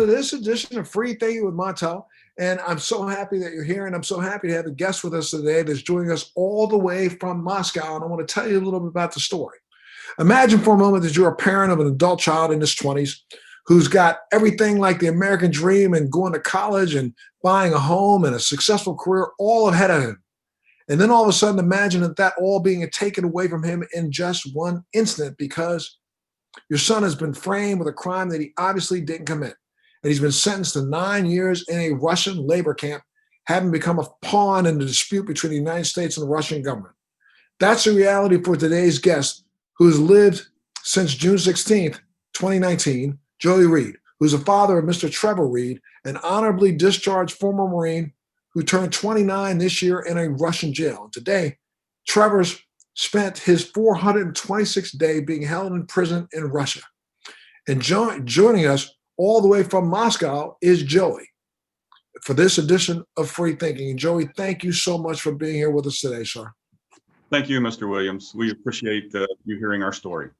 to this edition of Free Thinking with Montel. And I'm so happy that you're here. And I'm so happy to have a guest with us today that's joining us all the way from Moscow. And I want to tell you a little bit about the story. Imagine for a moment that you're a parent of an adult child in his 20s who's got everything like the American dream and going to college and buying a home and a successful career all ahead of him. And then all of a sudden, imagine that all being taken away from him in just one instant because your son has been framed with a crime that he obviously didn't commit. And he's been sentenced to 9 years in a Russian labor camp, having become a pawn in the dispute between the United States and the Russian government. That's the reality for today's guest, who's lived since June 16th, 2019, Joey Reed, who's the father of Mr. Trevor Reed, an honorably discharged former Marine who turned 29 this year in a Russian jail. And today, Trevor's spent his 426th day being held in prison in Russia. And joining us all the way from Moscow is Joey for this edition of Free Thinking. And Joey, thank you so much for being here with us today, sir. Thank you, Mr. Williams. We appreciate you hearing our story.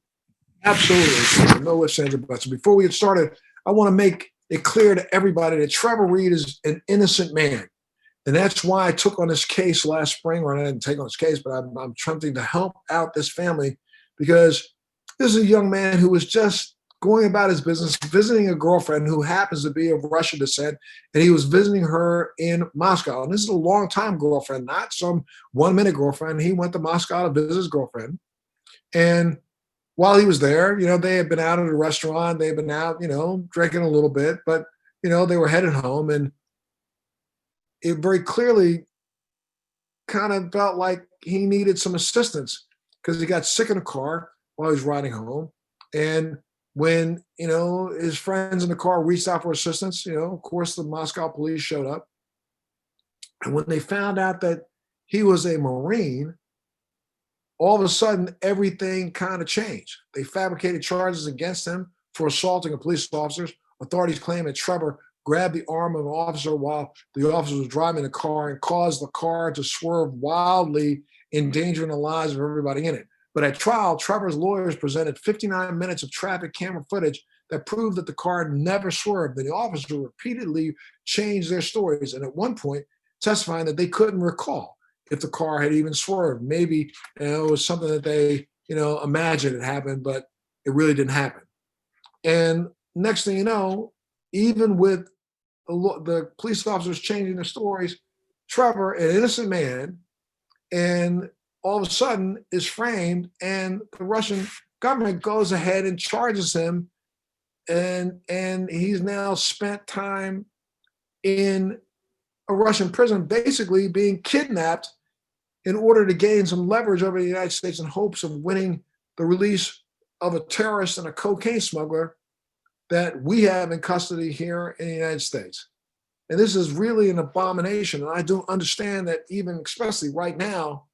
Absolutely. No ifs, ands, or buts. Before we get started, I want to make it clear to everybody that Trevor Reed is an innocent man. And that's why I took on this case last spring, or I didn't take on this case, but I'm attempting to help out this family because this is a young man who was just going about his business, visiting a girlfriend who happens to be of Russian descent, and he was visiting her in Moscow. And this is a long-time girlfriend, not some one-minute girlfriend. He went to Moscow to visit his girlfriend. And while he was there, they had been out at a restaurant. They had been out, drinking a little bit, but, they were headed home. And it very clearly kind of felt like he needed some assistance because he got sick in the car while he was riding home. And when, his friends in the car reached out for assistance, of course, the Moscow police showed up. And when they found out that he was a Marine, all of a sudden, everything kind of changed. They fabricated charges against him for assaulting a police officer. Authorities claim that Trevor grabbed the arm of an officer while the officer was driving the car and caused the car to swerve wildly, endangering the lives of everybody in it. But at trial, Trevor's lawyers presented 59 minutes of traffic camera footage that proved that the car never swerved. And the officer repeatedly changed their stories, and at one point testifying that they couldn't recall if the car had even swerved. Maybe it was something that they imagined it happened, but it really didn't happen. And next thing you know, even with the police officers changing their stories, Trevor, an innocent man, and all of a sudden is framed, and the Russian government goes ahead and charges him, and he's now spent time in a Russian prison, basically being kidnapped in order to gain some leverage over the United States in hopes of winning the release of a terrorist and a cocaine smuggler that we have in custody here in the United States. And this is really an abomination. And I don't understand that, even especially right now,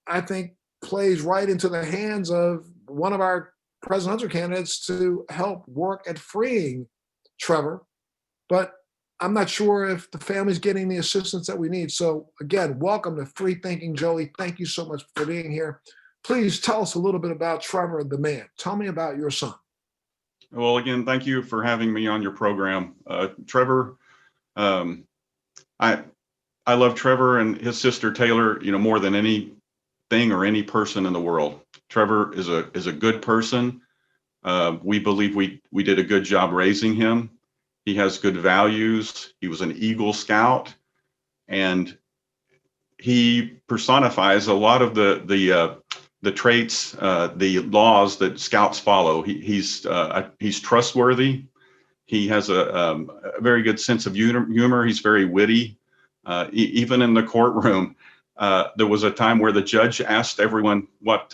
I think plays right into the hands of one of our presidential candidates to help work at freeing Trevor. But I'm not sure if the family's getting the assistance that we need. So again, welcome to Free Thinking, Joey. Thank you so much for being here. Please tell us a little bit about Trevor, the man. Tell me about your son. Well, again, thank you for having me on your program. Trevor, I love Trevor and his sister Taylor, more than anything or any person in the world. Trevor is a good person. We believe we did a good job raising him. He has good values. He was an Eagle Scout, and he personifies a lot of the traits, the laws that Scouts follow. He's trustworthy. He has a very good sense of humor. He's very witty. Even in the courtroom, there was a time where the judge asked everyone what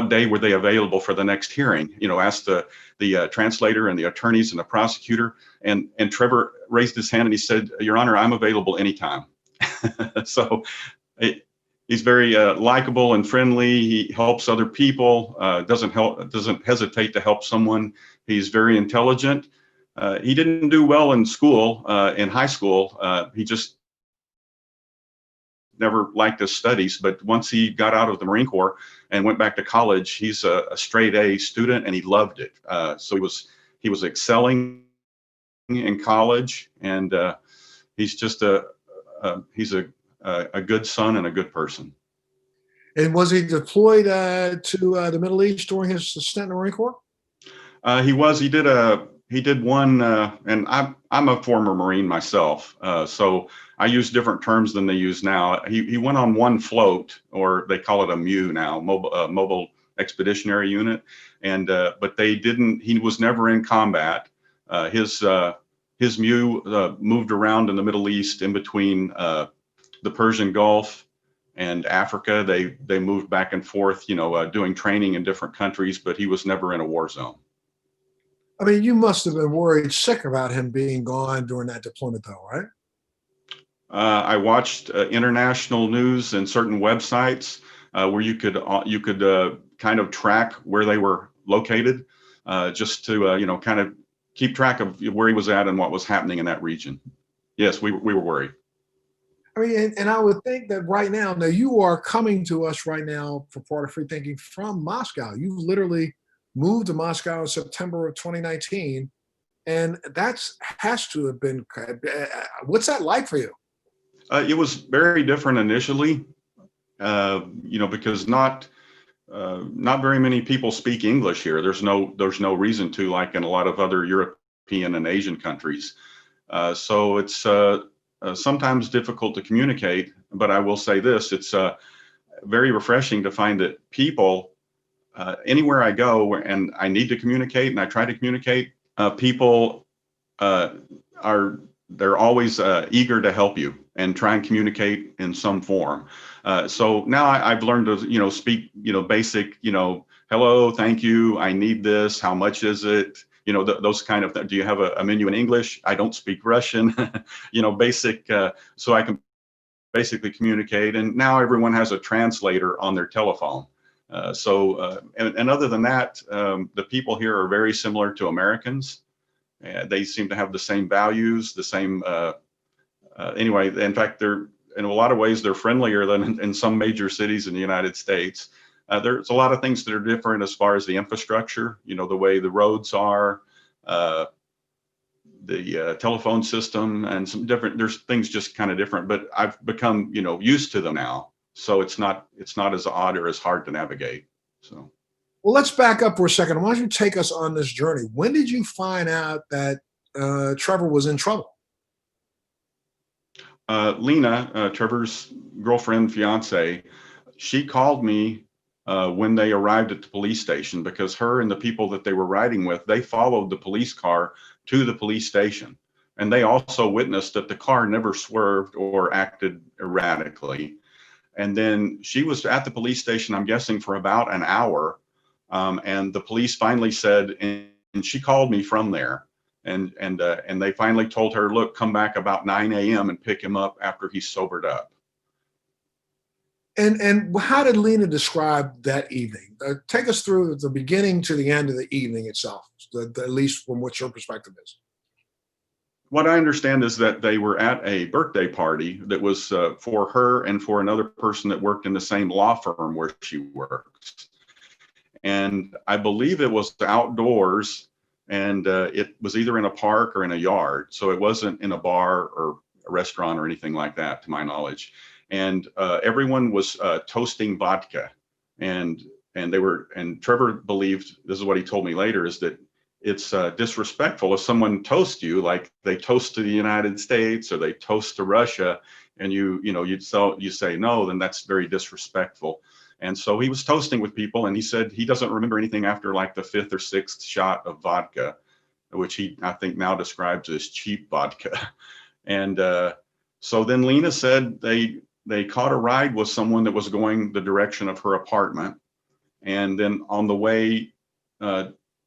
day were they available for the next hearing. Asked the translator and the attorneys and the prosecutor, and Trevor raised his hand and he said, "Your Honor, I'm available anytime." So he's very likable and friendly. He helps other people. Doesn't hesitate to help someone. He's very intelligent. He didn't do well in school, in high school. He just never liked his studies, but once he got out of the Marine Corps and went back to college, he's a straight A student, and he loved it. So he was excelling in college, and he's just he's a good son and a good person. And was he deployed to the Middle East during his stint in the Marine Corps? He was. He did one, and I'm a former Marine myself, so I use different terms than they use now. He went on one float, or they call it a MU now, mobile expeditionary unit, and but they didn't. He was never in combat. His MU moved around in the Middle East in between the Persian Gulf and Africa. They moved back and forth, doing training in different countries, but he was never in a war zone. I mean, you must have been worried sick about him being gone during that deployment, though, right? I watched international news and certain websites where you could kind of track where they were located, just to kind of keep track of where he was at and what was happening in that region. Yes, we were worried. I mean, and I would think that right now you are coming to us right now for Part of Free Thinking from Moscow. You literally moved to Moscow in September of 2019, and that's has to have been. What's that like for you? It was very different initially, because not very many people speak English here. There's no reason to, like in a lot of other European and Asian countries. So it's sometimes difficult to communicate. But I will say this: it's very refreshing to find that people, anywhere I go and I need to communicate and I try to communicate, people they're always eager to help you and try and communicate in some form. So now I've learned to, speak, basic, hello, thank you, I need this, how much is it? Those kind of, do you have a menu in English? I don't speak Russian, basic, so I can basically communicate. And now everyone has a translator on their telephone. And other than that, the people here are very similar to Americans. They seem to have the same values, the same, anyway, in fact, they're, in a lot of ways, they're friendlier than in some major cities in the United States. There's a lot of things that are different as far as the infrastructure, the way the roads are, the telephone system, and some different, there's things just kind of different, but I've become, used to them now. So it's not as odd or as hard to navigate. So. Well, let's back up for a second. Why don't you take us on this journey? When did you find out that Trevor was in trouble? Lena, Trevor's girlfriend, fiance, she called me when they arrived at the police station, because her and the people that they were riding with, they followed the police car to the police station. And they also witnessed that the car never swerved or acted erratically. And then she was at the police station, I'm guessing, for about an hour. And the police finally said, and she called me from there, and they finally told her, look, come back about 9 a.m. and pick him up after he's sobered up. And how did Lena describe that evening? Take us through the beginning to the end of the evening itself, at least from what your perspective is. What I understand is that they were at a birthday party that was for her and for another person that worked in the same law firm where she works. And I believe it was outdoors, and it was either in a park or in a yard. So it wasn't in a bar or a restaurant or anything like that, to my knowledge. And everyone was toasting vodka, and Trevor believed, this is what he told me later, is that it's disrespectful if someone toasts you, like they toast to the United States or they toast to Russia, and you say no, then that's very disrespectful. And so he was toasting with people, and he said he doesn't remember anything after like the 5th or 6th shot of vodka, which he, I think, now describes as cheap vodka. And so then Lena said they caught a ride with someone that was going the direction of her apartment. And then on the way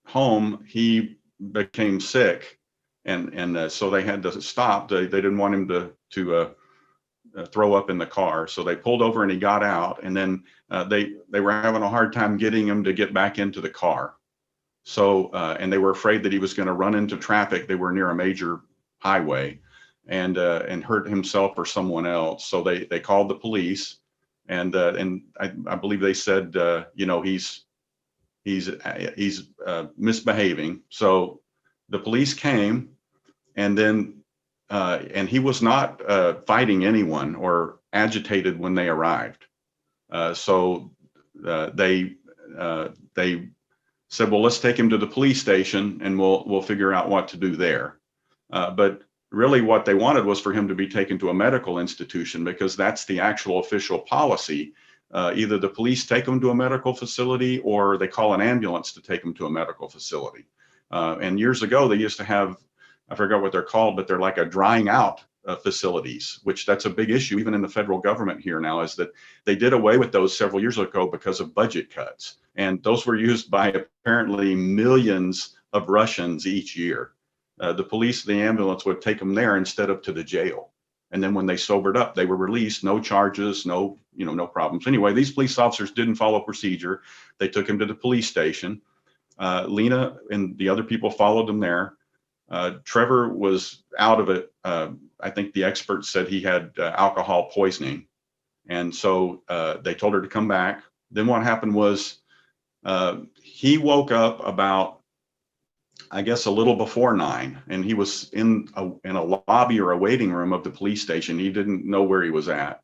home, he became sick. And so they had to stop. They didn't want him to throw up in the car. So they pulled over and he got out. And then they were having a hard time getting him to get back into the car. So, and they were afraid that he was going to run into traffic. They were near a major highway and hurt himself or someone else. So they called the police, and I believe they said, he's misbehaving. So the police came, And then, and he was not fighting anyone or agitated when they arrived. So they said, well, let's take him to the police station and we'll figure out what to do there. But really what they wanted was for him to be taken to a medical institution, because that's the actual official policy. Either the police take them to a medical facility or they call an ambulance to take them to a medical facility. And years ago, they used to have, I forgot what they're called, but they're like a drying out facilities, which that's a big issue even in the federal government here now, is that they did away with those several years ago because of budget cuts. And those were used by apparently millions of Russians each year. The police, the ambulance would take them there instead of to the jail. And then when they sobered up, they were released, no charges, no problems. Anyway, these police officers didn't follow procedure. They took him to the police station. Lena and the other people followed them there. Trevor was out of it. I think the experts said he had alcohol poisoning. And so they told her to come back. Then what happened was he woke up about, I guess, a little before 9, and he was in a lobby or a waiting room of the police station. He didn't know where he was at,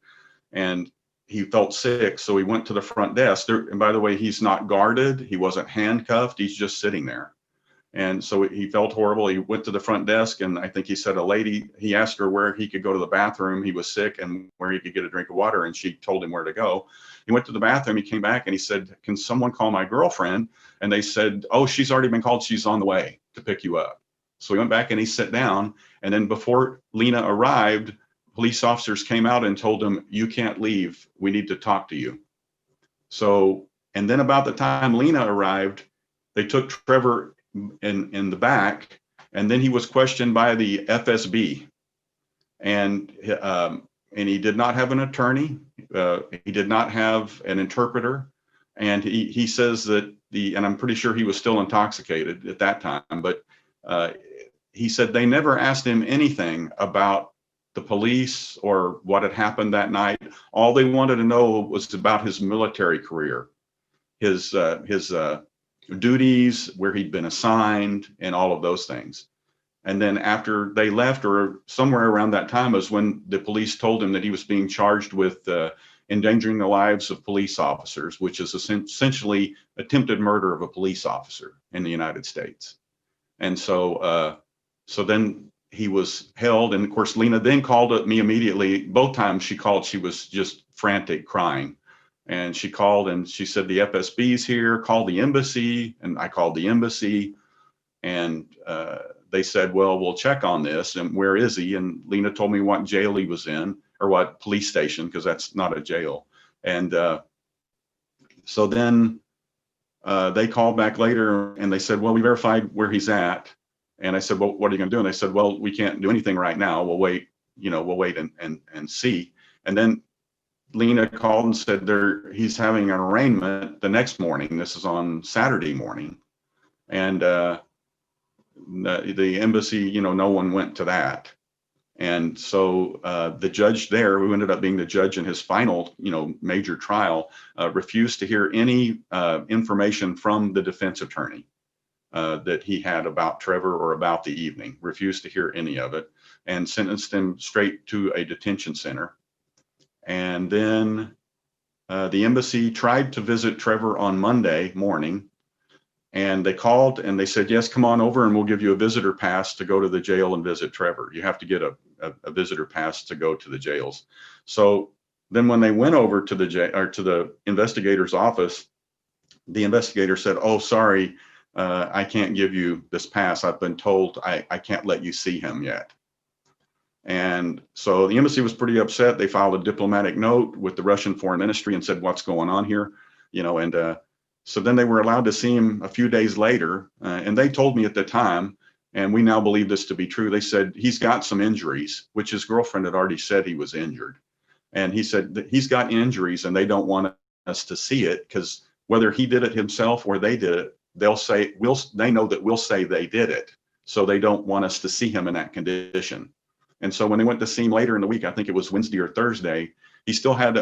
and he felt sick. So he went to the front desk there. And by the way, he's not guarded. He wasn't handcuffed. He's just sitting there. And so he felt horrible. He went to the front desk, and I think he said he asked her where he could go to the bathroom. He was sick, and where he could get a drink of water. And she told him where to go. He went to the bathroom. He came back and he said, "Can someone call my girlfriend?" And they said, "Oh, she's already been called. She's on the way to pick you up." So he went back and he sat down. And then before Lena arrived, police officers came out and told him, "You can't leave. We need to talk to you." So, and then about the time Lena arrived, they took Trevor in the back, and then he was questioned by the FSB, and he did not have an attorney. He did not have an interpreter, and he says that and I'm pretty sure he was still intoxicated at that time, but he said they never asked him anything about the police or what had happened that night. All they wanted to know was about his military career, his duties, where he'd been assigned, and all of those things. And then after they left, or somewhere around that time, was when the police told him that he was being charged with endangering the lives of police officers, which is essentially attempted murder of a police officer in the United States. And so then he was held. And of course, Lena then called me immediately. Both times she called, she was just frantic, crying. And she called and she said, "The FSB's here, call the embassy." And I called the embassy, and they said, "Well, we'll check on this. And where is he?" And Lena told me what jail he was in, or what police station, because that's not a jail. And so then they called back later and they said, "Well, we verified where he's at." And I said, "Well, what are you going to do?" And they said, "Well, we can't do anything right now. We'll wait, we'll wait and see." And then Lena called and said he's having an arraignment the next morning. This is on Saturday morning. And the embassy, no one went to that. And so the judge there, who ended up being the judge in his final, major trial, refused to hear any information from the defense attorney that he had about Trevor or about the evening, refused to hear any of it, and sentenced him straight to a detention center. And then the embassy tried to visit Trevor on Monday morning, and they called and they said, "Yes, come on over and we'll give you a visitor pass to go to the jail and visit Trevor. You have to get a visitor pass to go to the jails." So then when they went over to the jail, or to the investigator's office, the investigator said, "Oh, sorry, I can't give you this pass. I've been told I can't let you see him yet." And so the embassy was pretty upset. They filed a diplomatic note with the Russian Foreign Ministry and said, "What's going on here?" And so then they were allowed to see him a few days later. And they told me at the time, and we now believe this to be true, they said he's got some injuries, which his girlfriend had already said he was injured. And he said that he's got injuries and they don't want us to see it, because whether he did it himself or they did it, they know that we'll say they did it. So they don't want us to see him in that condition. And so when they went to see him later in the week, I think it was Wednesday or Thursday, he still had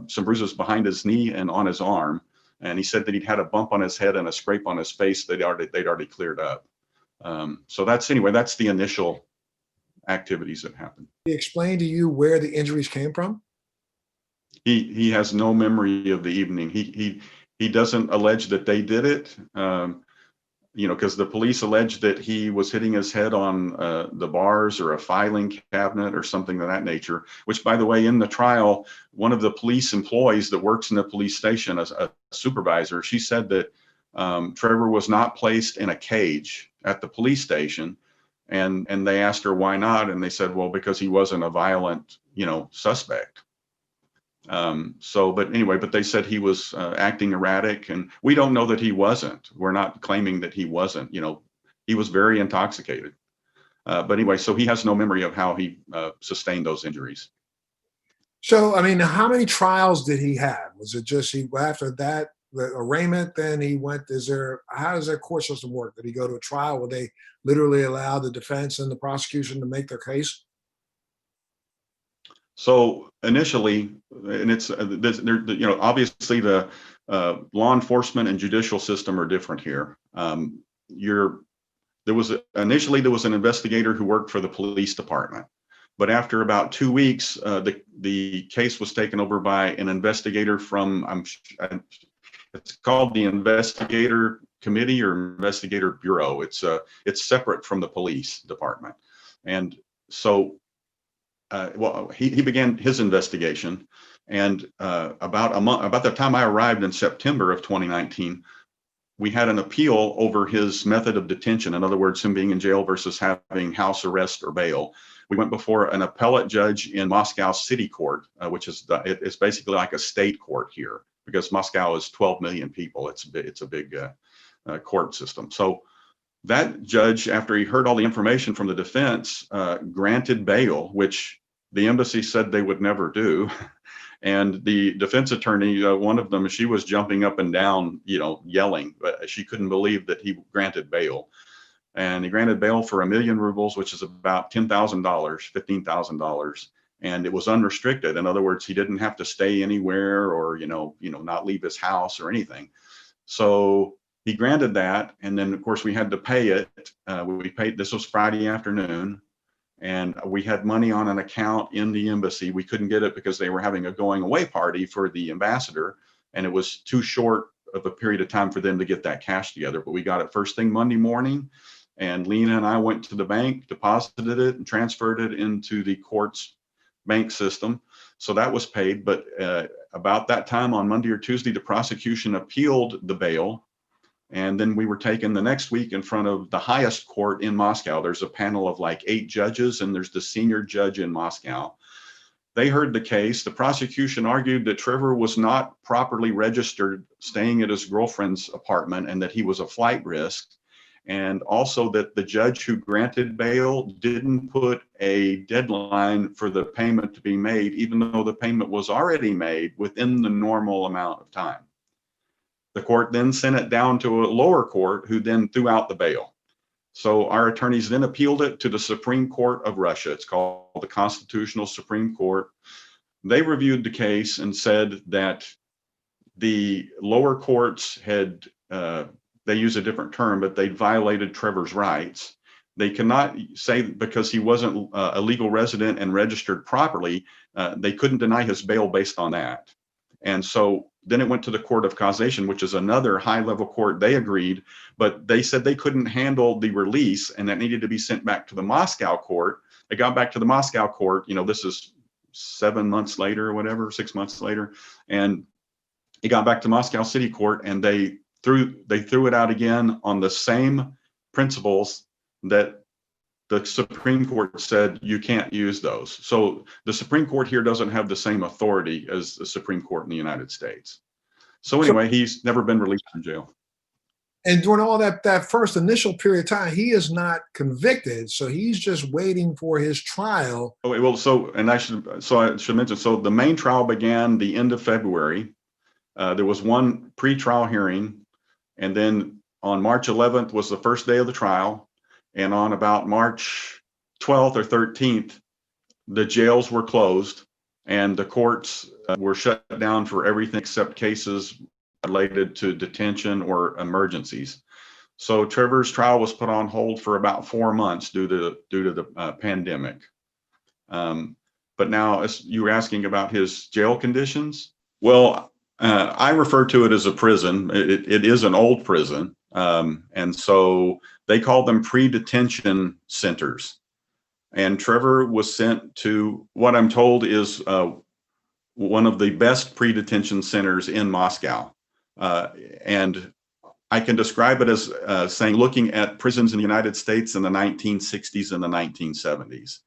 some bruises behind his knee and on his arm. And he said that he'd had a bump on his head and a scrape on his face that they'd already cleared up. So that's the initial activities that happened. He explained to you where the injuries came from? He has no memory of the evening. He doesn't allege that they did it. Because the police alleged that he was hitting his head on the bars or a filing cabinet or something of that nature, which, by the way, in the trial, one of the police employees that works in the police station, as a supervisor, she said that Trevor was not placed in a cage at the police station. And they asked her why not. And they said, well, because he wasn't a violent, suspect. But they said he was acting erratic, and we don't know that he wasn't. We're not claiming that he wasn't. He was very intoxicated. But anyway, so he has no memory of how he sustained those injuries. So, I mean, how many trials did he have? Was it just after that, the arraignment, then he went, how does that court system work? Did he go to a trial where they literally allow the defense and the prosecution to make their case? So initially, and it's obviously the law enforcement and judicial system are different here. There was an investigator who worked for the police department, but after about 2 weeks, the case was taken over by an investigator from it's called the Investigator Committee or Investigator Bureau. It's separate from the police department, and so. He began his investigation, and about the time I arrived in September of 2019, we had an appeal over his method of detention. In other words, him being in jail versus having house arrest or bail. We went before an appellate judge in Moscow City Court, which is it's basically like a state court here because Moscow is 12 million people. It's a big court system. So. That judge, after he heard all the information from the defense, granted bail, which the embassy said they would never do. And the defense attorney, one of them, she was jumping up and down, yelling, but she couldn't believe that he granted bail. And he granted bail for 1 million rubles, which is about $10,000, $15,000. And it was unrestricted. In other words, he didn't have to stay anywhere or, not leave his house or anything. So he granted that, and then of course we had to pay it. We paid. This was Friday afternoon, and we had money on an account in the embassy. We couldn't get it because they were having a going away party for the ambassador, and it was too short of a period of time for them to get that cash together. But we got it first thing Monday morning, and Lena and I went to the bank, deposited it, and transferred it into the court's bank system. So that was paid. But about that time on Monday or Tuesday, the prosecution appealed the bail. And then we were taken the next week in front of the highest court in Moscow. There's a panel of like 8 judges, and there's the senior judge in Moscow. They heard the case. The prosecution argued that Trevor was not properly registered staying at his girlfriend's apartment and that he was a flight risk. And also that the judge who granted bail didn't put a deadline for the payment to be made, even though the payment was already made within the normal amount of time. The court then sent it down to a lower court who then threw out the bail. So our attorneys then appealed it to the Supreme Court of Russia. It's called the Constitutional Supreme Court. They reviewed the case and said that the lower courts had, they use a different term, but they violated Trevor's rights. They cannot say because he wasn't a legal resident and registered properly, they couldn't deny his bail based on that. And so then it went to the Court of Causation, which is another high-level court. They agreed, but they said they couldn't handle the release, and that needed to be sent back to the Moscow court. It got back to the Moscow court. This is 7 months later or whatever, 6 months later, and it got back to Moscow City Court, and they threw it out again on the same principles that the Supreme Court said you can't use those. So the Supreme Court here doesn't have the same authority as the Supreme Court in the United States. So anyway, he's never been released from jail. And during all that first initial period of time, he is not convicted. So he's just waiting for his trial. Oh, well, I should mention, so the main trial began the end of February. There was one pre-trial hearing, and then on March 11th was the first day of the trial. And on about March 12th or 13th, the jails were closed and the courts were shut down for everything except cases related to detention or emergencies. So Trevor's trial was put on hold for about 4 months due to the pandemic. But now, as you were asking about his jail conditions, well, I refer to it as a prison. It is an old prison, and so they call them pre-detention centers. And Trevor was sent to what I'm told is one of the best pre-detention centers in Moscow. And I can describe it as saying, looking at prisons in the United States in the 1960s and the 1970s.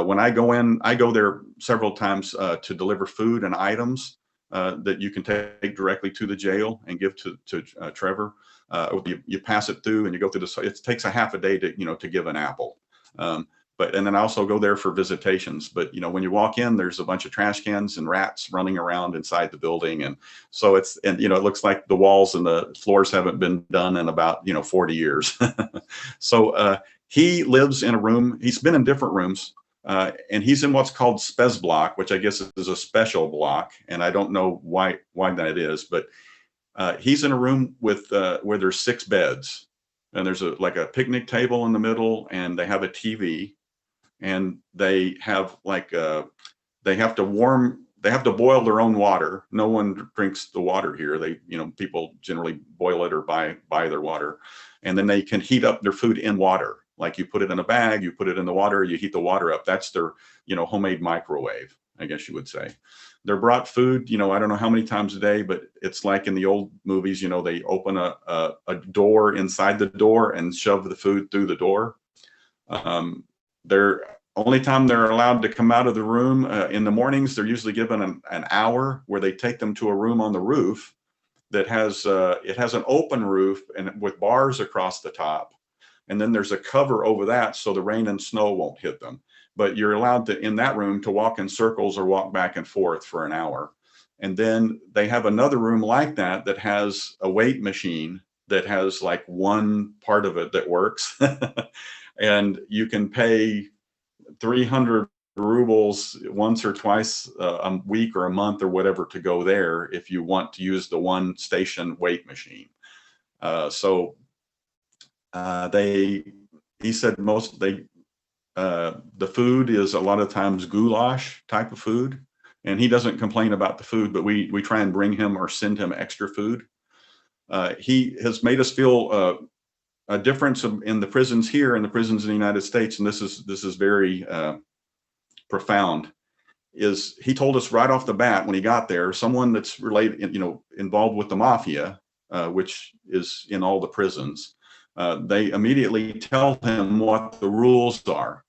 When I go in, I go there several times to deliver food and items that you can take directly to the jail and give to Trevor. You pass it through and you go through the, it takes a half a day to give an apple. And then I also go there for visitations. But, when you walk in, there's a bunch of trash cans and rats running around inside the building. And so it looks like the walls and the floors haven't been done in about, 40 years. So he lives in a room. He's been in different rooms. And he's in what's called Spez block, which I guess is a special block. And I don't know why that is, but he's in a room with where there's 6 beds. And there's like a picnic table in the middle, and they have a TV. And they have they have to boil their own water. No one drinks the water here. People generally boil it or buy their water. And then they can heat up their food in water. Like you put it in a bag, you put it in the water, you heat the water up. That's their, homemade microwave, I guess you would say. They're brought food, I don't know how many times a day, but it's like in the old movies, they open a door inside the door and shove the food through the door. They're only time they're allowed to come out of the room in the mornings. They're usually given an hour where they take them to a room on the roof that has it has an open roof and with bars across the top, and then there's a cover over that so the rain and snow won't hit them. But you're allowed to, in that room, to walk in circles or walk back and forth for an hour. And then they have another room like that that has a weight machine that has like one part of it that works. And you can pay 300 rubles once or twice a week or a month or whatever to go there if you want to use the one station weight machine. He said the food is a lot of times goulash type of food, and he doesn't complain about the food, but we try and bring him or send him extra food. He has made us feel a difference in the prisons here and the prisons in the United States, and this is very profound. Is he told us right off the bat when he got there, someone that's related, involved with the mafia, which is in all the prisons, they immediately tell him what the rules are,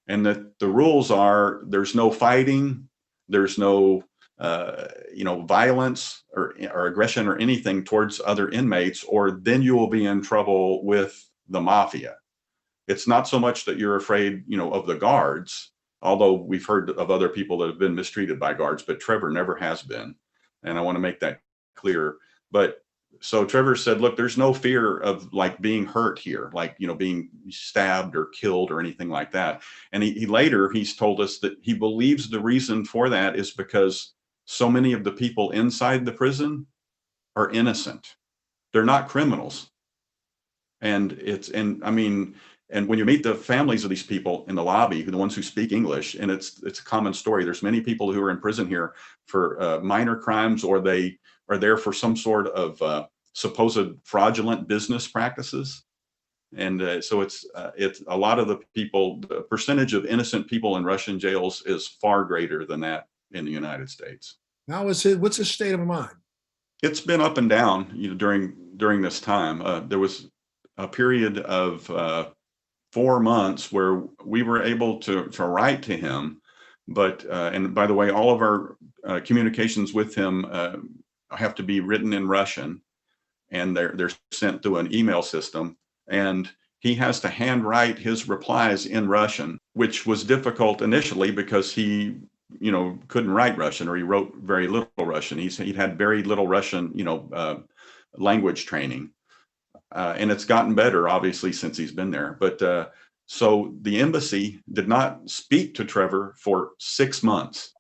and that the rules are there's no fighting, there's no violence or aggression or anything towards other inmates, or then you will be in trouble with the mafia. It's not so much that you're afraid, of the guards, although we've heard of other people that have been mistreated by guards, but Trevor never has been. And I want to make that clear. But so Trevor said, look, there's no fear of like being hurt here, like, being stabbed or killed or anything like that. And he's told us that he believes the reason for that is because so many of the people inside the prison are innocent. They're not criminals. And when you meet the families of these people in the lobby, the ones who speak English, and it's a common story. There's many people who are in prison here for minor crimes, or they are there for some sort of supposed fraudulent business practices. And so it's a lot of the people, the percentage of innocent people in Russian jails is far greater than that in the United States. Now, what's his state of mind? It's been up and down, during this time. There was a period of 4 months where we were able to write to him, but and by the way, all of our communications with him have to be written in Russian, and they're sent through an email system, and he has to handwrite his replies in Russian, which was difficult initially because he couldn't write Russian, or he wrote very little Russian. He'd had very little Russian language training, and it's gotten better obviously since he's been there. But so the embassy did not speak to Trevor for 6 months.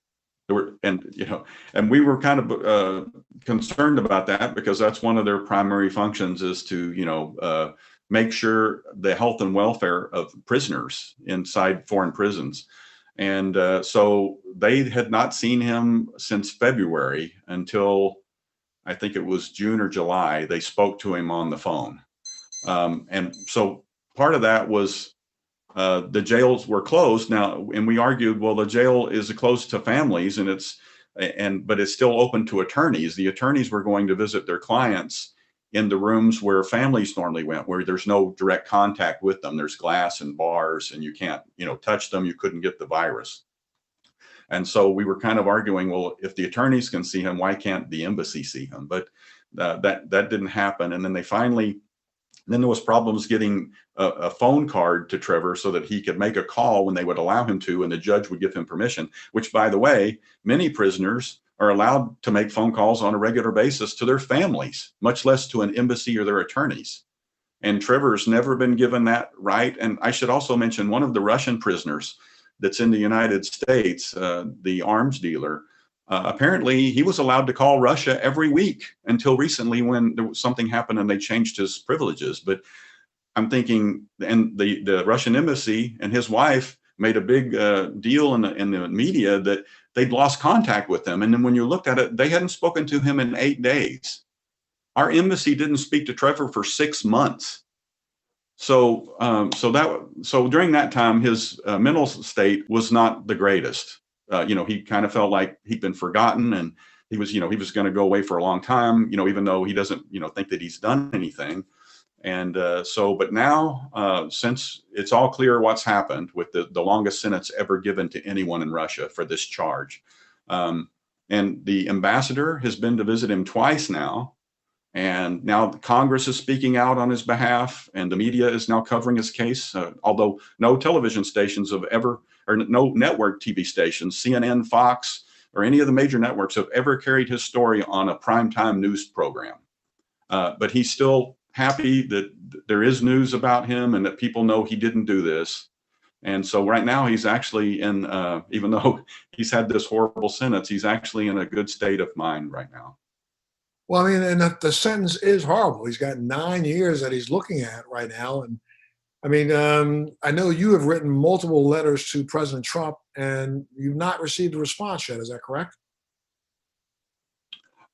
And we were kind of concerned about that because that's one of their primary functions is to, make sure the health and welfare of prisoners inside foreign prisons. And so they had not seen him since February until I think it was June or July. They spoke to him on the phone. And so part of that was the jails were closed now, and we argued, well, the jail is closed to families but it's still open to attorneys. The attorneys were going to visit their clients in the rooms where families normally went, where there's no direct contact with them. There's glass and bars and you can't, touch them. You couldn't get the virus. And so we were kind of arguing, well, if the attorneys can see him, why can't the embassy see him? But that didn't happen. And then then there was problems getting a phone card to Trevor so that he could make a call when they would allow him to, and the judge would give him permission, which, by the way, many prisoners are allowed to make phone calls on a regular basis to their families, much less to an embassy or their attorneys. And Trevor's never been given that right. And I should also mention one of the Russian prisoners that's in the United States, the arms dealer, apparently he was allowed to call Russia every week until recently when something happened and they changed his privileges. But I'm thinking, and the Russian embassy and his wife made a big deal in the media that they'd lost contact with them. And then when you looked at it, they hadn't spoken to him in 8 days. Our embassy didn't speak to Trevor for 6 months. So during that time, his mental state was not the greatest. He kind of felt like he'd been forgotten, and he was going to go away for a long time, even though he doesn't, think that he's done anything. And but now, since it's all clear what's happened with the longest sentence ever given to anyone in Russia for this charge, and the ambassador has been to visit him twice now. And now Congress is speaking out on his behalf, and the media is now covering his case, although no television stations or no network TV stations, CNN, Fox, or any of the major networks have ever carried his story on a primetime news program. But he's still happy that there is news about him and that people know he didn't do this. And so right now he's actually even though he's had this horrible sentence, he's actually in a good state of mind right now. Well, I mean, and the sentence is horrible. He's got 9 years that he's looking at right now. And I mean, I know you have written multiple letters to President Trump and you've not received a response yet. Is that correct?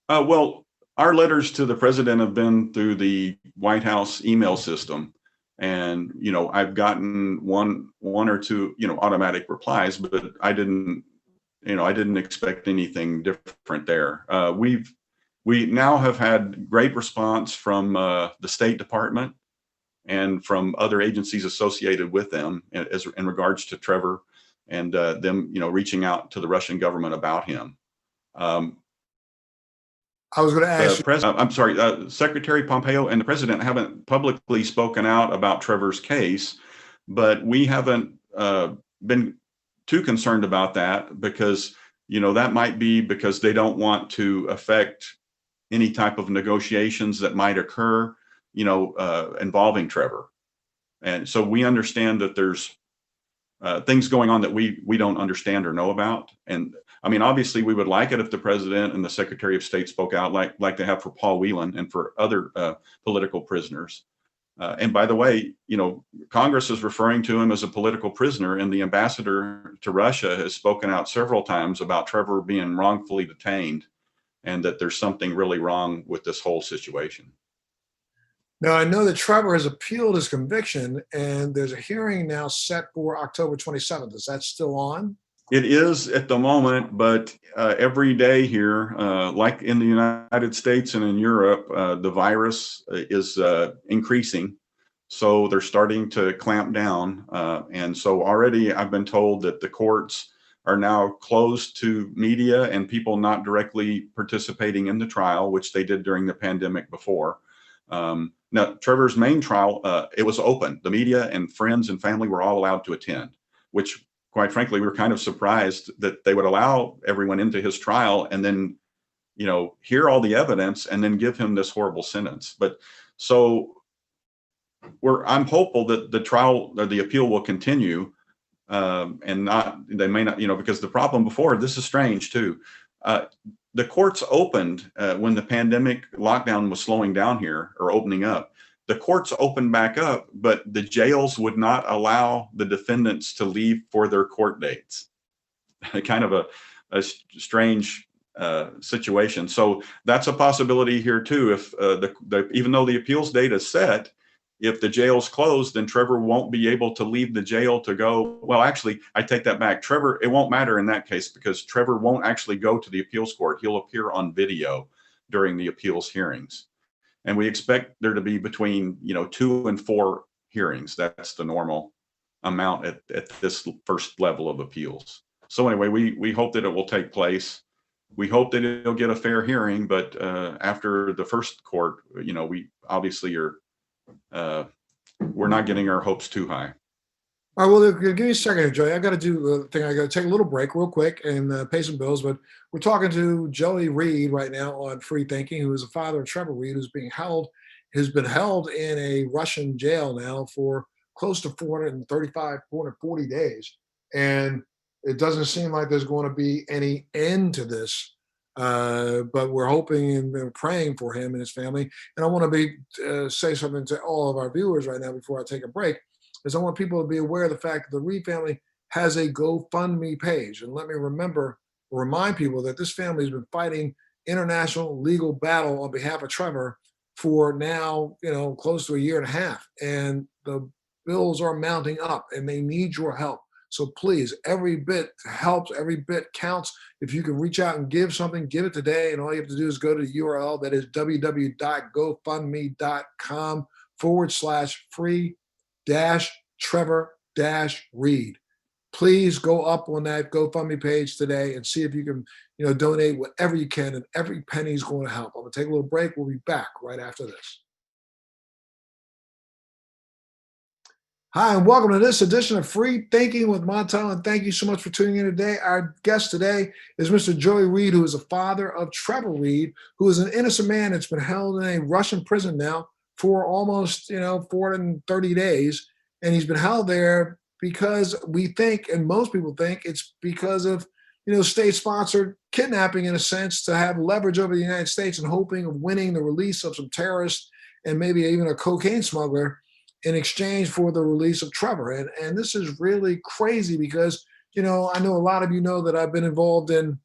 Well, our letters to the president have been through the White House email system. And, I've gotten one or two, automatic replies, but I didn't expect anything different there. We now have had great response from the State Department and from other agencies associated with them in regards to Trevor and them, reaching out to the Russian government about him. I was going to ask you. Secretary Pompeo and the president haven't publicly spoken out about Trevor's case, but we haven't been too concerned about that because, that might be because they don't want to affect any type of negotiations that might occur, involving Trevor. And so we understand that there's things going on that we don't understand or know about. And I mean, obviously we would like it if the president and the Secretary of State spoke out like they have for Paul Whelan and for other political prisoners. And by the way, Congress is referring to him as a political prisoner, and the ambassador to Russia has spoken out several times about Trevor being wrongfully detained and that there's something really wrong with this whole situation. Now, I know that Trevor has appealed his conviction, and there's a hearing now set for October 27th. Is that still on? It is at the moment, but every day here, like in the United States and in Europe, the virus is increasing. So they're starting to clamp down. And so already I've been told that the courts are now closed to media and people not directly participating in the trial, which they did during the pandemic before. Now, Trevor's main trial, it was open. The media and friends and family were all allowed to attend, which quite frankly, we were kind of surprised that they would allow everyone into his trial and then, hear all the evidence and then give him this horrible sentence. But so I'm hopeful that the trial or the appeal will continue and they may not, because the problem before, this is strange too. The courts opened when the pandemic lockdown was slowing down here or opening up. The courts opened back up, but the jails would not allow the defendants to leave for their court dates. Kind of a strange situation. So that's a possibility here too. If even though the appeals date is set, if the jail's closed, then Trevor won't be able to leave the jail to go. Well, actually, I take that back. Trevor, it won't matter in that case because Trevor won't actually go to the appeals court. He'll appear on video during the appeals hearings. And we expect there to be between 2 and 4 hearings. That's the normal amount at this first level of appeals. So anyway, we hope that it will take place. We hope that it'll get a fair hearing, but after the first court, we obviously are we're not getting our hopes too high. All right, well, give me a second here, Joey. I got to do the thing. I got to take a little break real quick and pay some bills. But we're talking to Joey Reed right now on Free Thinking, who is the father of Trevor Reed, who's been held in a Russian jail now for close to 435, 440 days. And it doesn't seem like there's going to be any end to this. But we're hoping and we're praying for him and his family. And I want to say something to all of our viewers right now before I take a break. Is I want people to be aware of the fact that the Reed family has a GoFundMe page. And let me remind people that this family has been fighting international legal battle on behalf of Trevor for now, close to a year and a half. And the bills are mounting up and they need your help. So please, every bit helps, every bit counts. If you can reach out and give something, give it today. And all you have to do is go to the URL that is www.gofundme.com/free-Trevor-Reed. Please go up on that GoFundMe page today and see if you can, donate whatever you can, and every penny is going to help. I'm going to take a little break. We'll be back right after this. Hi, and welcome to this edition of Free Thinking with Montel, and thank you so much for tuning in today. Our guest today is Mr. Joey Reed, who is the father of Trevor Reed, who is an innocent man that's been held in a Russian prison now for almost, 430 days. And he's been held there because we think, and most people think, it's because of, state-sponsored kidnapping in a sense to have leverage over the United States and hoping of winning the release of some terrorists and maybe even a cocaine smuggler in exchange for the release of Trevor. And this is really crazy because, I know a lot of you know that I've been involved in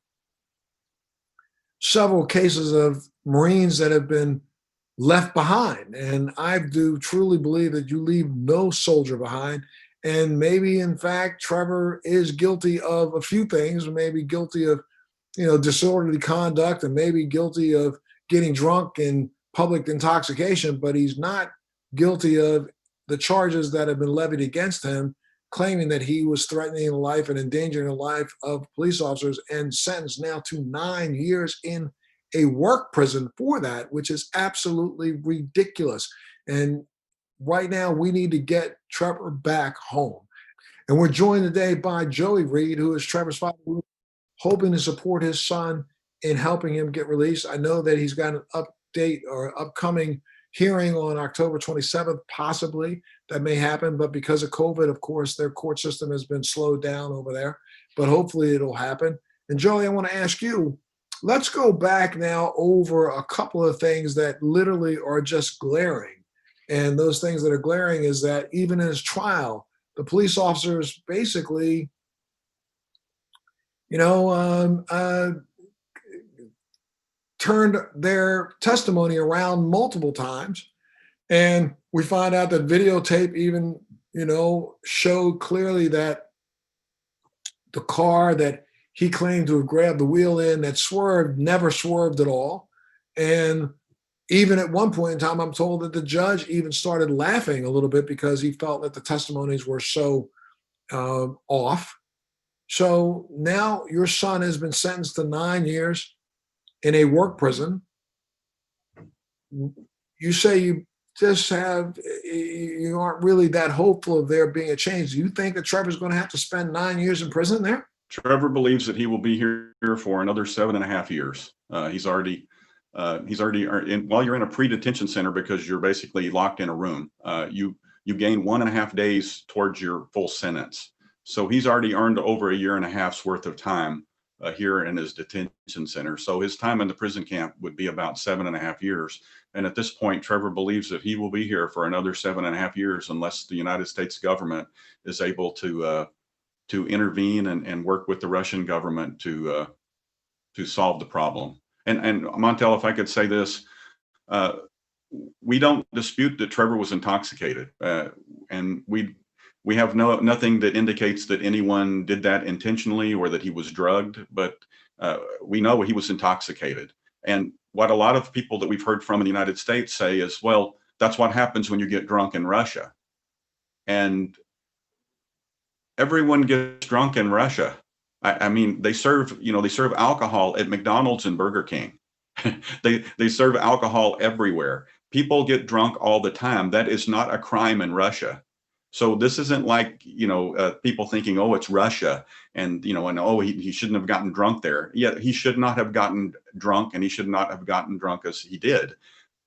several cases of Marines that have been left behind. And I do truly believe that you leave no soldier behind. And maybe, in fact, Trevor is guilty of a few things, maybe guilty of, disorderly conduct and maybe guilty of getting drunk and public intoxication, but he's not guilty of the charges that have been levied against him, claiming that he was threatening the life and endangering the life of police officers, and sentenced now to 9 years in a work prison for that, which is absolutely ridiculous. And right now we need to get Trevor back home. And we're joined today by Joey Reed, who is Trevor's father, hoping to support his son in helping him get released. I know that he's got an update or upcoming hearing on October 27th, possibly that may happen, but because of COVID, of course, their court system has been slowed down over there, but hopefully it'll happen. And Joey, I want to ask you, let's go back now over a couple of things that literally are just glaring. And those things that are glaring is that even in his trial, the police officers basically, turned their testimony around multiple times. And we find out that videotape even, showed clearly that the car that he claimed to have grabbed the wheel in that swerved never swerved at all. And even at one point in time, I'm told that the judge even started laughing a little bit because he felt that the testimonies were so off. So now your son has been sentenced to 9 years in a work prison. You say you aren't really that hopeful of there being a change. Do you think that Trevor's going to have to spend 9 years in prison there? Trevor believes that he will be here for another 7.5 years. He's already while you're in a pre-detention center, because you're basically locked in a room, you gain 1.5 days towards your full sentence. So he's already earned over 1.5 years worth of time here in his detention center. So his time in the prison camp would be about 7.5 years. And at this point, Trevor believes that he will be here for another 7.5 years unless the United States government is able to intervene and work with the Russian government to solve the problem. And Montel, if I could say this, we don't dispute that Trevor was intoxicated, and we have nothing that indicates that anyone did that intentionally or that he was drugged, but we know he was intoxicated. And what a lot of people that we've heard from in the United States say is, well, that's what happens when you get drunk in Russia. And everyone gets drunk in Russia. I mean, they serve alcohol at McDonald's and Burger King. They serve alcohol everywhere. People get drunk all the time. That is not a crime in Russia. So this isn't like, people thinking, oh, it's Russia and oh, he shouldn't have gotten drunk there. Yeah, he should not have gotten drunk, and he should not have gotten drunk as he did.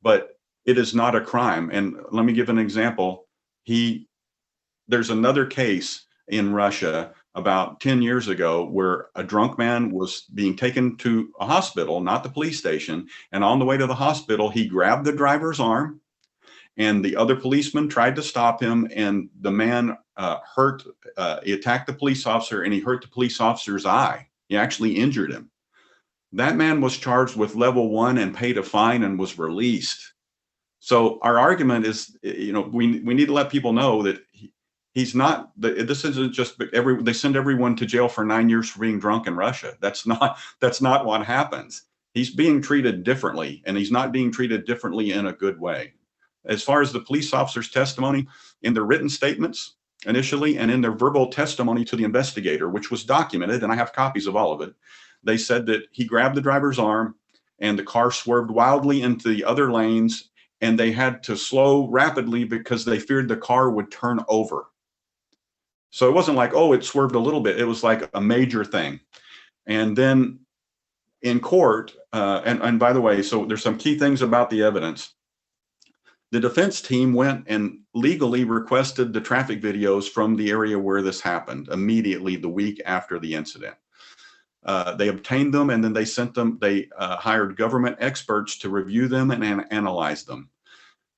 But it is not a crime. And let me give an example. There's another case in Russia about 10 years ago where a drunk man was being taken to a hospital, not the police station. And on the way to the hospital, he grabbed the driver's arm, and the other policeman tried to stop him. And the man he attacked the police officer, and he hurt the police officer's eye. He actually injured him. That man was charged with level 1 and paid a fine and was released. So our argument is, we need to let people know that he's not. This isn't just they send everyone to jail for 9 years for being drunk in Russia. That's not what happens. He's being treated differently, and he's not being treated differently in a good way. As far as the police officer's testimony, in their written statements initially and in their verbal testimony to the investigator, which was documented, and I have copies of all of it, they said that he grabbed the driver's arm and the car swerved wildly into the other lanes, and they had to slow rapidly because they feared the car would turn over. So it wasn't like, oh, it swerved a little bit. It was like a major thing. And then in court, and by the way, so there's some key things about the evidence. The defense team went and legally requested the traffic videos from the area where this happened immediately the week after the incident. They obtained them, and then they sent them. They hired government experts to review them and analyze them.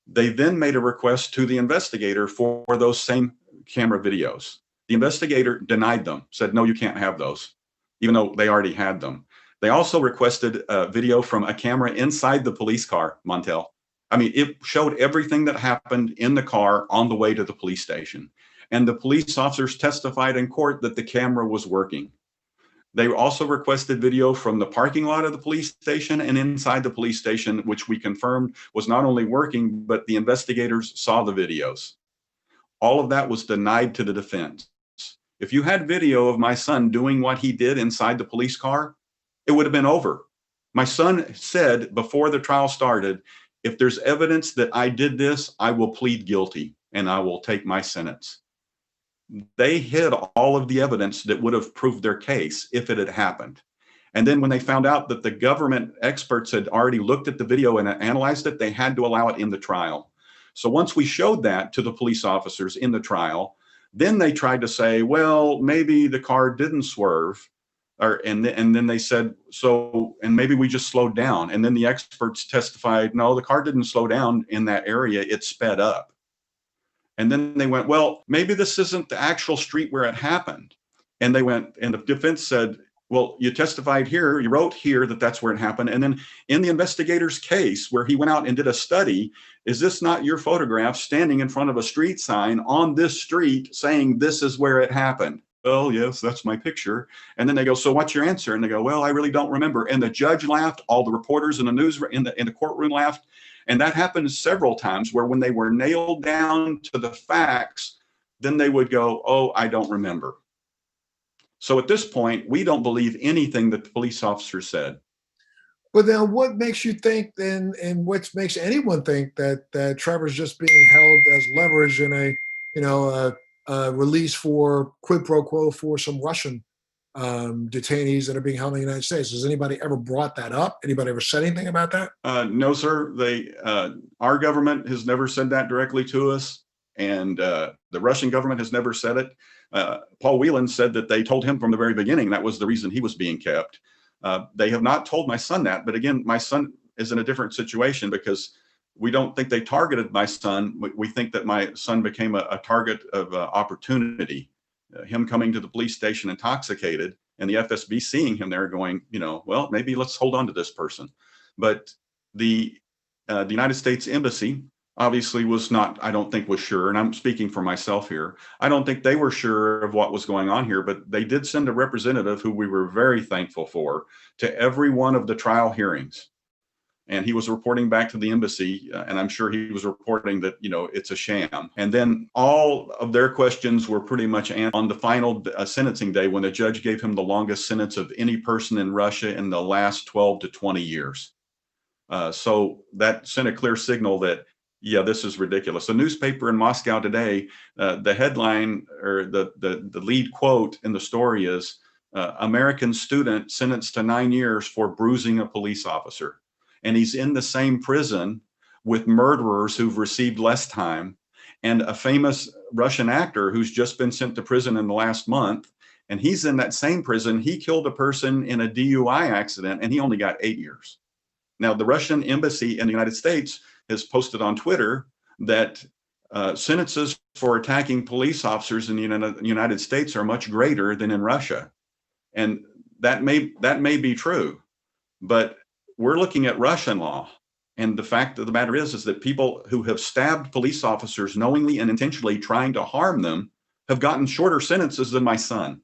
They then made a request to the investigator for those same camera videos. The investigator denied them, said, no, you can't have those, even though they already had them. They also requested a video from a camera inside the police car, Montel. I mean, it showed everything that happened in the car on the way to the police station. And the police officers testified in court that the camera was working. They also requested video from the parking lot of the police station and inside the police station, which we confirmed was not only working, but the investigators saw the videos. All of that was denied to the defense. If you had video of my son doing what he did inside the police car, it would have been over. My son said before the trial started, if there's evidence that I did this, I will plead guilty and I will take my sentence. They hid all of the evidence that would have proved their case if it had happened. And then when they found out that the government experts had already looked at the video and analyzed it, they had to allow it in the trial. So once we showed that to the police officers in the trial, then they tried to say, well, maybe the car didn't swerve. And then they said, and maybe we just slowed down. And then the experts testified, no, the car didn't slow down in that area, it sped up. And then they went, well, maybe this isn't the actual street where it happened. And they went, and the defense said, well, you testified here, you wrote here that that's where it happened. And then in the investigator's case where he went out and did a study, is this not your photograph standing in front of a street sign on this street saying this is where it happened? Oh, yes, that's my picture. And then they go, so what's your answer? And they go, well, I really don't remember. And the judge laughed. All the reporters in the news in the courtroom laughed. And that happened several times where when they were nailed down to the facts, then they would go, oh, I don't remember. So at this point, we don't believe anything that the police officer said. But then what makes you think then, and what makes anyone think that Trevor's just being held as leverage in a release for quid pro quo for some Russian detainees that are being held in the United States? Has anybody ever brought that up? Anybody ever said anything about that? No, sir. Our government has never said that directly to us, and the Russian government has never said it. Paul Whelan said that they told him from the very beginning that was the reason he was being kept. They have not told my son that, but again, my son is in a different situation because we don't think they targeted my son. We think that my son became a target of opportunity. Him coming to the police station intoxicated, and the FSB seeing him there going, well, maybe let's hold on to this person. But the United States Embassy obviously was not, I don't think was sure, and I'm speaking for myself here. I don't think they were sure of what was going on here, but they did send a representative who we were very thankful for to every one of the trial hearings. And he was reporting back to the embassy, and I'm sure he was reporting that, it's a sham. And then all of their questions were pretty much answered on the final sentencing day when the judge gave him the longest sentence of any person in Russia in the last 12 to 20 years. So that sent a clear signal that, yeah, this is ridiculous. A newspaper in Moscow today, the headline or the lead quote in the story is, American student sentenced to 9 years for bruising a police officer. And he's in the same prison with murderers who've received less time, and a famous Russian actor who's just been sent to prison in the last month. And he's in that same prison. He killed a person in a DUI accident, and he only got 8 years. Now, the Russian embassy in the United States has posted on Twitter that sentences for attacking police officers in the United States are much greater than in Russia. And that may be true, but we're looking at Russian law. And the fact of the matter is that people who have stabbed police officers knowingly and intentionally trying to harm them have gotten shorter sentences than my son.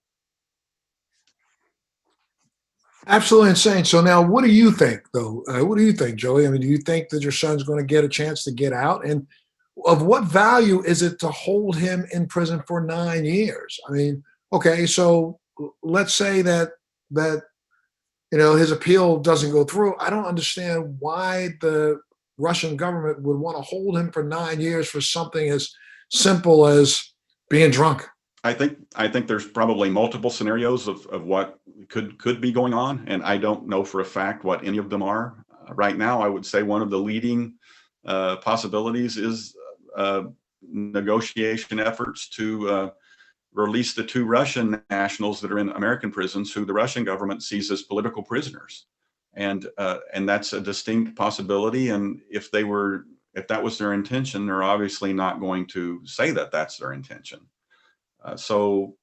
Absolutely insane. So now what do you think, though? What do you think, Joey? I mean, do you think that your son's going to get a chance to get out? And of what value is it to hold him in prison for 9 years? I mean, okay, so let's say that his appeal doesn't go through. I don't understand why the Russian government would want to hold him for 9 years for something as simple as being drunk. I think there's probably multiple scenarios of what could be going on, and I don't know for a fact what any of them are. Right now, I would say one of the leading possibilities is negotiation efforts to release the 2 Russian nationals that are in American prisons who the Russian government sees as political prisoners. And that's a distinct possibility. And if that was their intention, they're obviously not going to say that that's their intention. So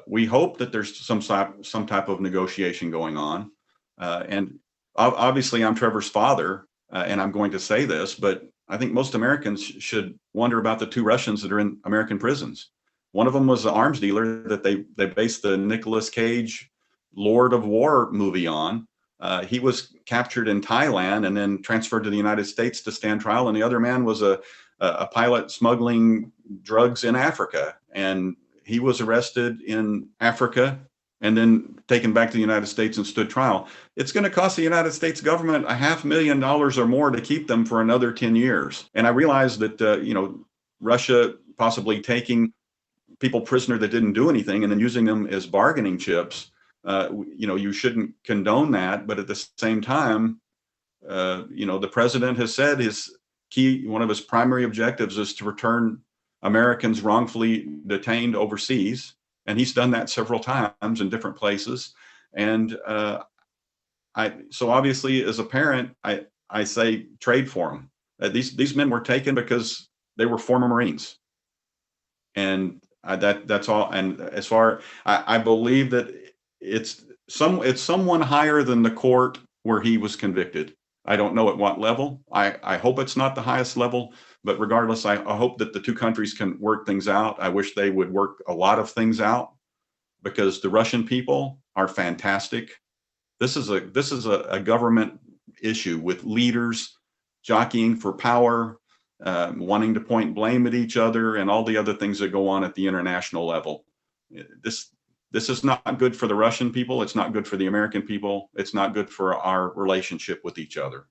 we hope that there's some type of negotiation going on. And obviously I'm Trevor's father, and I'm going to say this, but I think most Americans should wonder about the 2 Russians that are in American prisons. One of them was the arms dealer that they based the Nicolas Cage Lord of War movie on. He was captured in Thailand and then transferred to the United States to stand trial. And the other man was a pilot smuggling drugs in Africa. And he was arrested in Africa and then taken back to the United States and stood trial. It's going to cost the United States government $500,000 or more to keep them for another 10 years. And I realize that, Russia possibly taking people prisoner that didn't do anything and then using them as bargaining chips, you shouldn't condone that. But at the same time, the president has said one of his primary objectives is to return Americans wrongfully detained overseas. And he's done that several times in different places. And so obviously as a parent, I say trade for them. These men were taken because they were former Marines. And that's all. And as far, I believe that it's someone higher than the court where he was convicted. I don't know at what level. I hope it's not the highest level, but regardless, I hope that the 2 countries can work things out. I wish they would work a lot of things out because the Russian people are fantastic. This is a government issue with leaders jockeying for power, wanting to point blame at each other and all the other things that go on at the international level. This is not good for the Russian people. It's not good for the American people. It's not good for our relationship with each other.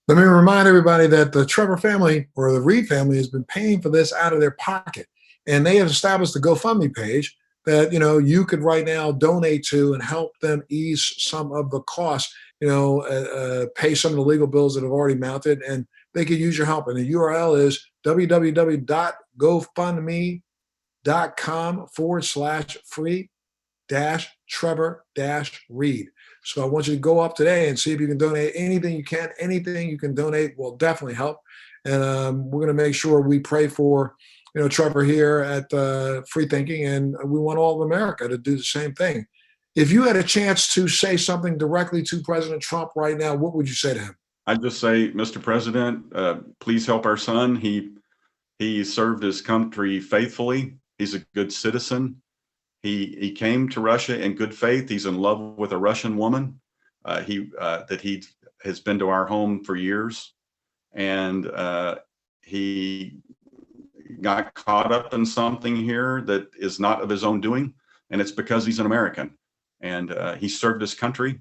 Let me remind everybody that the Trevor family or the Reed family has been paying for this out of their pocket. And they have established a GoFundMe page that, you could right now donate to and help them ease some of the costs, pay some of the legal bills that have already mounted, and they could use your help. And the URL is www.gofundme.com www.gofundme.com/free-Trevor-Reed. So I want you to go up today and see if you can donate anything you can. Anything you can donate will definitely help. And we're going to make sure we pray for, Trevor here at Free Thinking, and we want all of America to do the same thing. If you had a chance to say something directly to President Trump right now, what would you say to him? I'd just say, Mr. President, please help our son. He served his country faithfully. He's a good citizen. He came to Russia in good faith. He's in love with a Russian woman. He has been to our home for years, and he got caught up in something here that is not of his own doing, and it's because he's an American, and he served his country.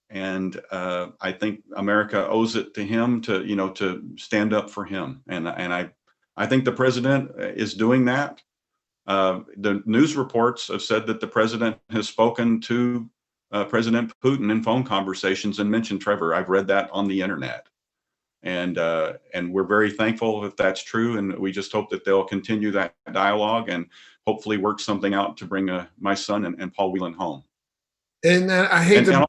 And I think America owes it to him to stand up for him, and I think the president is doing that. The news reports have said that the president has spoken to President Putin in phone conversations and mentioned Trevor. I've read that on the internet, and we're very thankful if that's true, and we just hope that they'll continue that dialogue and hopefully work something out to bring my son and Paul Whelan home. And I hate to.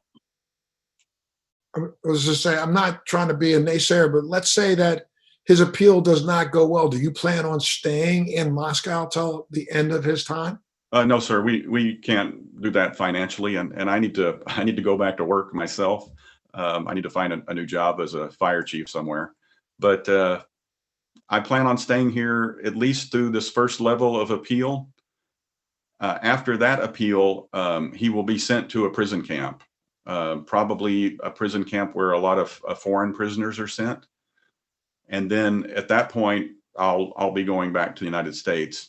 I was just saying, I'm not trying to be a naysayer, but let's say that his appeal does not go well. Do you plan on staying in Moscow till the end of his time? No, sir. We can't do that financially, and I need to go back to work myself. I need to find a new job as a fire chief somewhere. But I plan on staying here at least through this first level of appeal. After that appeal, he will be sent to a prison camp. Probably a prison camp where a lot of foreign prisoners are sent. And then at that point, I'll be going back to the United States.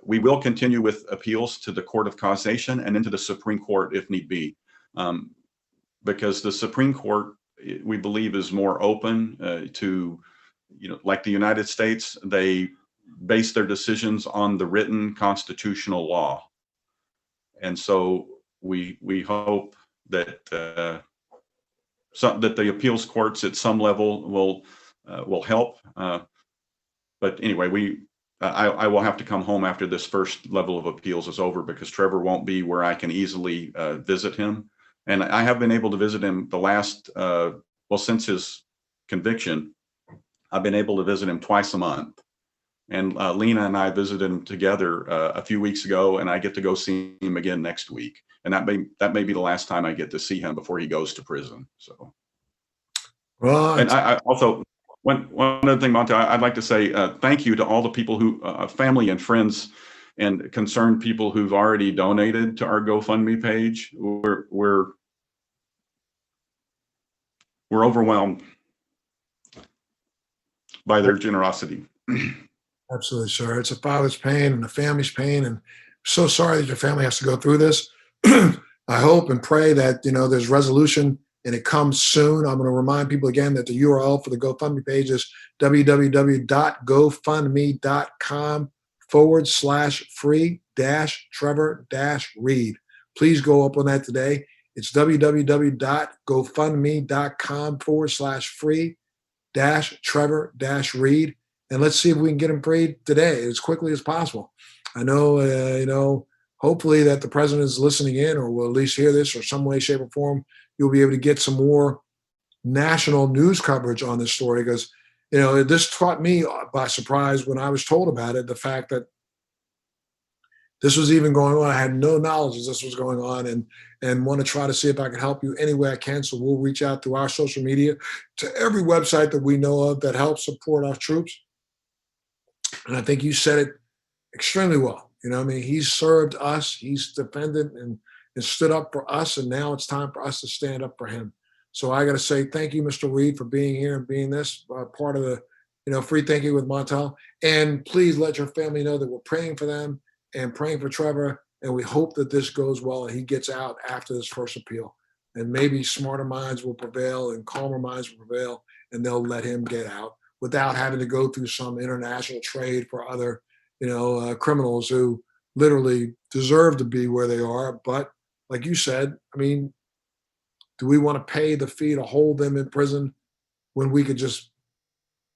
We will continue with appeals to the Court of Causation and into the Supreme Court if need be, because the Supreme Court, we believe, is more open to, like the United States, they base their decisions on the written constitutional law. And so we hope that that the appeals courts at some level will help. But anyway, I will have to come home after this first level of appeals is over, because Trevor won't be where I can easily visit him. And I have been able to visit him the last, since his conviction, I've been able to visit him twice a month. And Lena and I visited him together a few weeks ago, and I get to go see him again next week. And that may be the last time I get to see him before he goes to prison. So, well, and I also one other thing, Montel, I'd like to say thank you to all the people who, family and friends, and concerned people who've already donated to our GoFundMe page. We're overwhelmed by their generosity. Absolutely, sir. It's a father's pain and a family's pain, and so sorry that your family has to go through this. I hope and pray that there's resolution and it comes soon. I'm going to remind people again that the URL for the GoFundMe page is www.gofundme.com/free-Trevor-Reed. Please go up on that today. It's www.gofundme.com/free-Trevor-Reed. And let's see if we can get him freed today as quickly as possible. I know, hopefully that the president is listening in, or will at least hear this, or some way, shape, or form. You'll be able to get some more national news coverage on this story, because, this caught me by surprise when I was told about it. The fact that this was even going on, I had no knowledge that this was going on, and want to try to see if I can help you any way I can. So we'll reach out through our social media to every website that we know of that helps support our troops. And I think you said it extremely well. He's served us, he's defended and stood up for us, and now it's time for us to stand up for him. So I got to say thank you, Mr. Reed, for being here and being this part of the, Free Thinking with Montel. And please let your family know that we're praying for them and praying for Trevor, and we hope that this goes well and he gets out after this first appeal. And maybe smarter minds will prevail and calmer minds will prevail, and they'll let him get out without having to go through some international trade for other criminals who literally deserve to be where they are. But like you said, do we want to pay the fee to hold them in prison when we could just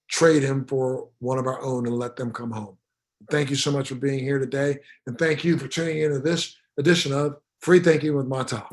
trade him for one of our own and let them come home? Thank you so much for being here today. And thank you for tuning into this edition of Free Thinking with Montel.